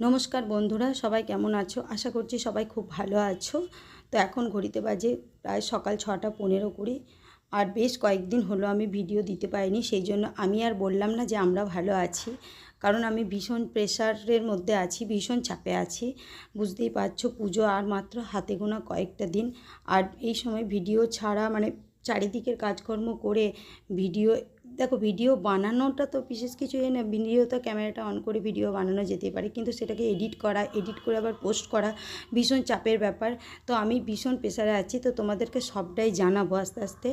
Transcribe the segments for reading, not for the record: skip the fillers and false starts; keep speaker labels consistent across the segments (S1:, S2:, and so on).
S1: নমস্কার বন্ধুরা, সবাই কেমন আছো? আশা করছি সবাই খুব ভালো আছো। তো এখন ঘড়িতে বাজে প্রায় সকাল 6:15 আর বেশ কয়েকদিন হলো আমি ভিডিও দিতে পারিনি। সেই জন্য আমি আর বললাম না যে আমরা ভালো আছি, কারণ আমি ভীষণ প্রেশারের মধ্যে আছি, ভীষণ চাপে আছি। বুঝতেই পারছো, পুজো আর মাত্র হাতে গোনা কয়েকটা দিন। আর এই সময় ভিডিও ছাড়া মানে চারিদিকের কাজকর্ম করে ভিডিও দেখো, ভিডিও বানানোটা তো বিশেষ কিছু না, ভিডিও তো ক্যামেরাটা অন করে ভিডিও বানানো যেতে পারে, কিন্তু সেটাকে এডিট করে আবার পোস্ট করা ভীষণ চাপের ব্যাপার। তো আমি ভীষণ প্রেশারে আছি, তো তোমাদেরকে সবটাই জানাবো আস্তে আস্তে।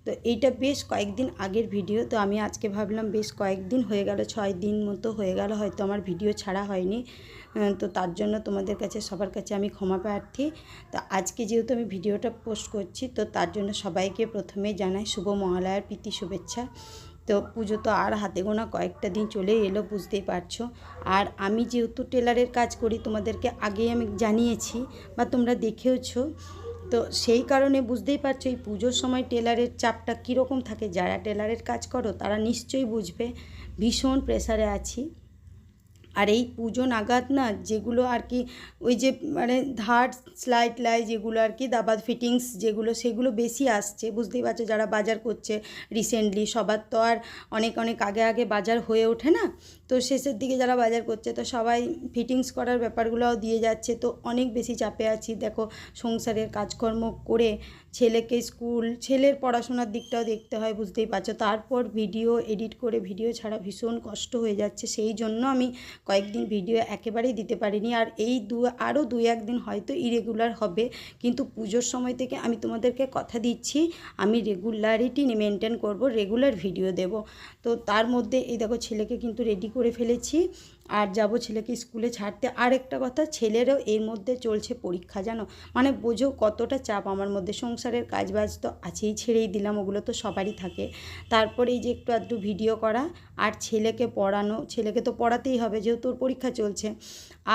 S1: তো এইটা বেশ কয়েকদিন আগের ভিডিও, তো আমি আজকে ভাবলাম বেশ কয়েকদিন হয়ে গেল, 6 দিন মতো হয়ে গেল হয়তো আমার ভিডিও ছাড়া হয়নি। তো তার জন্য তোমাদের কাছে সবার কাছে আমি ক্ষমা প্রার্থী। তো আজকে যেহেতু আমি ভিডিওটা পোস্ট করছি, তো তার জন্য সবাইকে প্রথমে জানাই শুভ মহালয়ার প্রীতি শুভেচ্ছা। তো পুজো তো আর হাতে গোনা কয়েকটা দিন চলে এলো, বুঝতেই পারছো। আর আমি যেহেতু টেলারের কাজ করি, তোমাদেরকে আগেই আমি জানিয়েছি বা তোমরা দেখেওছো, তো সেই কারণে বুঝতেই পারছো এই পুজোর সময় টেলারের চাপটা কীরকম থাকে। যারা টেলারের কাজ করো তারা নিশ্চয়ই বুঝবে, ভীষণ প্রেসারে আছি। আর এই পুজো নাগাদ না, যেগুলো আর কি ওই যে মানে ধার সেলাই যেগুলো আর কি দাবাত ফিটিংস যেগুলো, সেগুলো বেশি আসছে। বুঝতেই পারছো, যারা বাজার করছে রিসেন্টলি, সবার তো আর অনেক অনেক আগে বাজার হয়ে ওঠে না। তো শেষের দিকে যারা বাজার করছে, তো সবাই ফিটিংস করার ব্যাপারগুলোও দিয়ে যাচ্ছে। তো অনেক বেশি চাপে আছি। দেখো, সংসারের কাজকর্ম করে ছেলেকে স্কুল, ছেলের পড়াশোনার দিকটাও দেখতে হয়, বুঝতেই পারছো। তারপর ভিডিও এডিট করে ভিডিও ছাড়া ভীষণ কষ্ট হয়ে যাচ্ছে। সেই জন্য আমি কয়েকদিন ভিডিও একেবারেই দিতে পারিনি। আর এই আরও 2-1 দিন হয়তো ইরেগুলার হবে, কিন্তু পুজোর সময় থেকে আমি তোমাদেরকে কথা দিচ্ছি আমি রেগুলারিটি মেনটেন করব, রেগুলার ভিডিও দেব। তো তার মধ্যে এই দেখো, ছেলেকে কিন্তু রেডি করে ফেলেছি আর যাব ছেলেকে স্কুলে ছাড়তে। আর একটা কথা, ছেলেরও এর মধ্যে চলছে পরীক্ষা, জানো, মানে বোঝো কতটা চাপ আমার মধ্যে। সংসারের কাজবাজ তো আছেই, ছেড়েই দিলাম, ওগুলো তো সবারই থাকে। তারপরে এই যে একটু আধটু ভিডিও করা আর ছেলেকে পড়ানো, ছেলেকে তো পড়াতেই হবে যেহেতু ওর পরীক্ষা চলছে।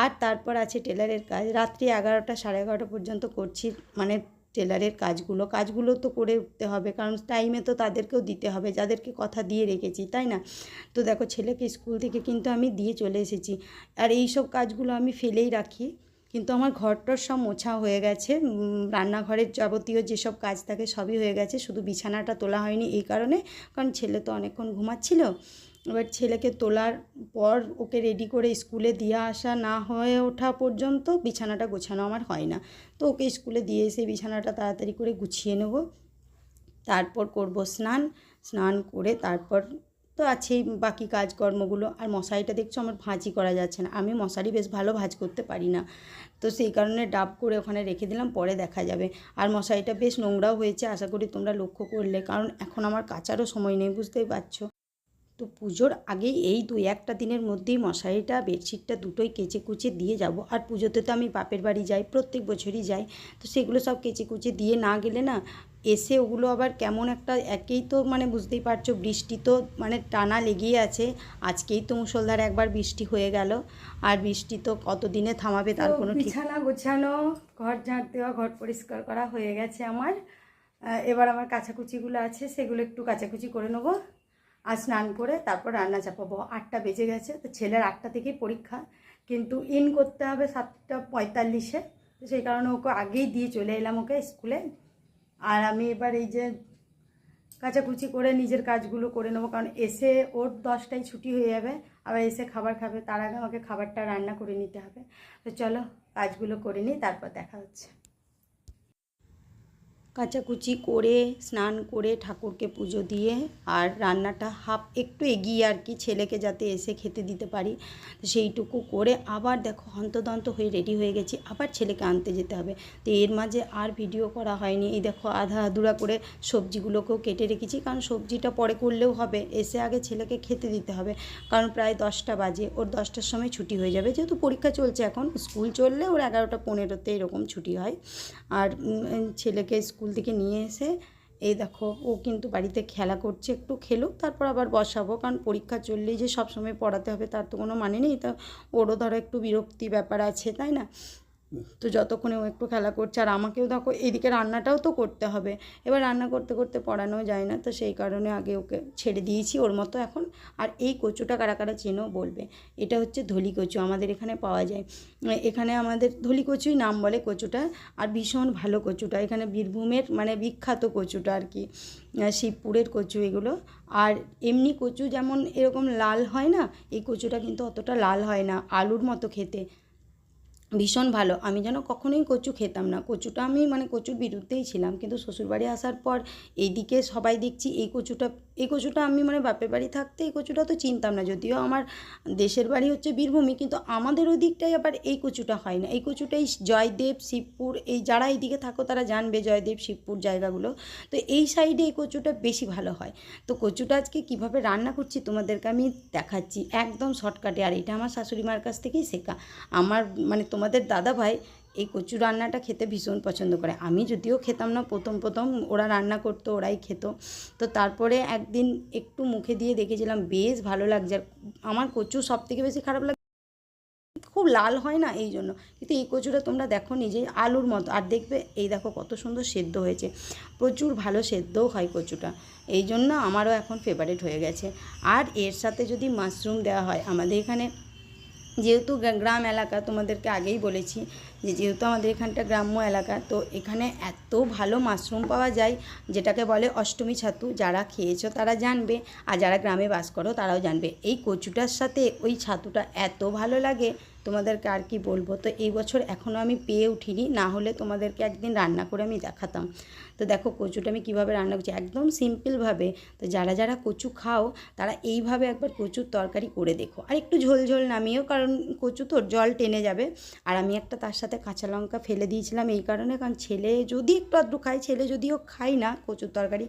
S1: আর তারপর আছে টেলারের কাজ, রাত্রি 11টা 11:30 পর্যন্ত করছি, মানে টেলারের কাজগুলো তো করে উঠতে হবে, কারণ টাইমে তো তাদেরকেও দিতে হবে, যাদেরকে কথা দিয়ে রেখেছি, তাই না? তো দেখো, ছেলেকে স্কুল থেকে কিন্তু আমি দিয়ে চলে এসেছি। আর এই সব কাজগুলো আমি ফেলেই রাখি, কিন্তু আমার ঘরটার সব মোছা হয়ে গেছে। রান্নাঘরের যাবতীয় যেসব কাজ থাকে সবই হয়ে গেছে, শুধু বিছানাটা তোলা হয়নি এই কারণে, কারণ ছেলে তো অনেকক্ষণ ঘুমাচ্ছিল। এবার ছেলেকে তোলার পর ওকে রেডি করে স্কুলে দিয়ে আসা না হয়ে ওঠা পর্যন্ত বিছানাটা গোছানো আমার হয় না। তো ওকে স্কুলে দিয়ে এসে বিছানাটা তাড়াতাড়ি করে গুছিয়ে নেব, তারপর করব স্নান। স্নান করে তারপর তো আছেই বাকি কাজকর্মগুলো। আর মশারিটা দেখছো আমার ভাঁজই করা যাচ্ছে না, আমি মশারি বেশ ভালো ভাঁজ করতে পারি না, তো সেই কারণে ডাব করে ওখানে রেখে দিলাম, পরে দেখা যাবে। আর মশারিটা বেশ নোংরাও হয়েছে, আশা করি তোমরা লক্ষ্য করলে, কারণ এখন আমার কাচারও সময় নেই, বুঝতেই পারছো। তো পুজোর আগেই এই 2-1টা দিনের মধ্যেই মশারিটা বেডশিটটা দুটোই কেচে কুচে দিয়ে যাব। আর পুজোতে তো আমি বাপের বাড়ি যাই, প্রত্যেক বছরই যাই, তো সেগুলো সব কেচে কুচে দিয়ে না গেলে না, এসে ওগুলো আবার কেমন একটা, একেই তো মানে বুঝতেই পারছো বৃষ্টি তো মানে টানা লেগেই আছে। আজকেই তো মুষলধারে একবার বৃষ্টি হয়ে গেল, আর বৃষ্টি তো কতদিনে থামাবে তার কোনো ঠিক। বিছানা গোছানো, ঘর ঝাড় দেওয়া, ঘর পরিষ্কার করা হয়ে গেছে আমার। এবার আমার কাচাকুচিগুলো আছে, সেগুলো একটু কাচাকুচি করে নেবো। আর স্নান করে তারপর রান্না চাপাবো। 8টা বেজে গেছে, তো ছেলের 8টা থেকেই পরীক্ষা, কিন্তু ইন করতে হবে 7:45-এ, তো সেই কারণে ওকে আগেই দিয়ে চলে এলাম ওকে স্কুলে। আর আমি এবার এই যে কাচাকুচি করে নিজের কাজগুলো করে নেবো, কারণ এসে ওর 10টায় ছুটি হয়ে যাবে, আবার এসে খাবার খাবে, তার আগে আমাকে খাবারটা রান্না করে নিতে হবে। তো চলো কাজগুলো করে নিই, তারপর দেখা হচ্ছে। কাচাকুচি করে স্নান করে ঠাকুরকে পুজো দিয়ে আর রান্নাটা একটু এগিয়ে আর কি, ছেলেকে যাতে এসে খেতে দিতে পারি, সেইটুকু করে আবার দেখো হন্তদন্ত হয়ে রেডি হয়ে গেছি, আবার ছেলেকে আনতে যেতে হবে। তো এর মাঝে আর ভিডিও করা হয়নি। এই দেখো আধা আধুরা করে সবজিগুলোকেও কেটে রেখেছি, কারণ সবজিটা পরে করলেও হবে, এসে আগে ছেলেকে খেতে দিতে হবে, কারণ প্রায় 10টা বাজে, ওর 10টার সময় ছুটি হয়ে যাবে, যেহেতু পরীক্ষা চলছে। এখন স্কুল চললে ওর 11টা 15-তে এরকম ছুটি হয়। আর ছেলেকে স্কুল থেকে নিয়ে এসে এই দেখো ও কিন্তু বাড়িতে খেলা করছে, একটু খেলুক, তারপর আবার বসাবো, কারণ পরীক্ষা চললেই যে সব সময় পড়াতে হবে তার তো কোনো মানে নেই। তা ওরও ধরো একটু বিরক্তি ব্যাপার আছে, তাই না? তো যতক্ষণে ও একটু খেলা করছে, আর আমাকেও দেখো এদিকে রান্নাটাও তো করতে হবে। এবার রান্না করতে করতে পড়ানো যায় না, তো সেই কারণে আগে ওকে ছেড়ে দিয়েছি ওর মতো এখন। আর এই কচুটা কারা কারা চেনো বলবে। এটা হচ্ছে ধলি কচু, আমাদের এখানে পাওয়া যায়। এখানে আমাদের ধলি কচুই নাম বলে কচুটা। আর ভীষণ ভালো কচুটা, এখানে বীরভূমের মানে বিখ্যাত কচুটা আর কি, শিবপুরের কচু এগুলো। আর এমনি কচু যেমন এরকম লাল হয় না, এই কচুটা কিন্তু অতটা লাল হয় না, আলুর মতো খেতে, ভীষণ ভালো। আমি যেন কখনোই কচু খেতাম না, কচুটা আমি মানে কচুর বিরুদ্ধেই ছিলাম, কিন্তু শ্বশুরবাড়ি আসার পর এইদিকে সবাই দেখছি এই কচুটা আমি মানে বাপের বাড়ি থাকতে এই কচুটা তো চিনতাম না, যদিও আমার দেশের বাড়ি হচ্ছে বীরভূমি, কিন্তু আমাদের ওই দিকটাই আবার এই কচুটা হয় না। এই কচুটাই জয়দেব, শিবপুর, এই যারা এইদিকে থাকো তারা জানবে জয়দেব, শিবপুর জায়গাগুলো, তো এই সাইডে এই কচুটা বেশি ভালো হয়। তো কচুটা আজকে কীভাবে রান্না করছি তোমাদেরকে আমি দেখাচ্ছি একদম শর্টকাটে। আর এটা আমার শাশুড়ি মার কাছ থেকেই শেখা। আমার মানে তোমাদের দাদা ভাই এই কচু রান্নাটা খেতে ভীষণ পছন্দ করে। আমি যদিও খেতাম না প্রথম প্রথম, ওরা রান্না করতো ওরাই খেত। তো তারপরে একদিন একটু মুখে দিয়ে দেখেছিলাম বেশ ভালো লাগছে। আর আমার কচু সবথেকে বেশি খারাপ লাগে খুব লাল হয় না এই জন্য, কিন্তু এই কচুটা তোমরা দেখো নিজেই আলুর মতো, আর দেখবে এই দেখো কত সুন্দর সেদ্ধ হয়েছে, প্রচুর ভালো সেদ্ধও হয় কচুটা, এই জন্য আমারও এখন ফেভারিট হয়ে গেছে। আর এর সাথে যদি মাশরুম দেওয়া হয়, আমাদের এখানে যেহেতু গ্রাম এলাকা, তোমাদেরকে আগেই বলেছি যে যেহেতু আমাদের এখানটা গ্রাম্য এলাকা, তো এখানে এত ভালো মাশরুম পাওয়া যায়, যেটাকে বলে অষ্টমী ছাতু। যারা খেয়েছো তারা জানবে, আর যারা গ্রামে বাস করো তারাও জানবে। এই কচুটার সাথে ওই ছাতুটা এত ভালো লাগে, তোমাদেরকে আর কি বলবো। তো এই বছর এখনও আমি পেয়ে উঠিনি, না হলে তোমাদেরকে একদিন রান্না করে আমি দেখাতাম। তো দেখো কচুটা আমি কীভাবে রান্না করছি একদম সিম্পলভাবে। তো যারা যারা কচু খাও তারা এইভাবে একবার কচুর তরকারি করে দেখো, আর একটু ঝোল ঝোল নামিয়েও, কারণ কচু তো জল টেনে যাবে। আর আমি একটা তার সাথে কাঁচা লঙ্কা ফেলে দিয়েছিলাম এই কারণে, কারণ ছেলে যদি একটু আধটু খায়, ছেলে যদিও খাই না কচুর তরকারি,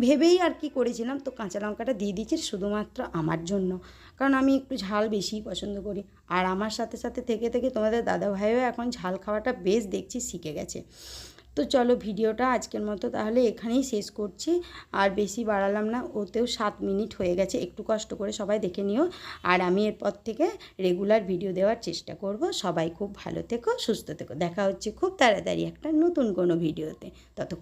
S1: ভেবেই আর কি করেছিলাম, তো কাঁচা লঙ্কাটা দিয়ে দিয়েছি শুধুমাত্র আমার জন্য, কারণ আমি একটু ঝাল বেশিই পছন্দ করি। আর আমার সাথে সাথে থেকে থেকে তোমাদের দাদাভাইও এখন ঝাল খাওয়াটা বেশ দেখছি শিখে গেছে। তো চলো ভিডিওটা আজকের মতো তাহলে এখানেই শেষ করছি, আর বেশি বাড়ালাম না, ওতেও 7 মিনিট হয়ে গেছে, একটু কষ্ট করে সবাই দেখে নিও। আর আমি এরপর থেকে রেগুলার ভিডিও দেওয়ার চেষ্টা করব। সবাই খুব ভালো থেকো, সুস্থ থেকো, দেখা হচ্ছে খুব তাড়াতাড়ি একটা নতুন কোনো ভিডিওতে। ততক্ষণ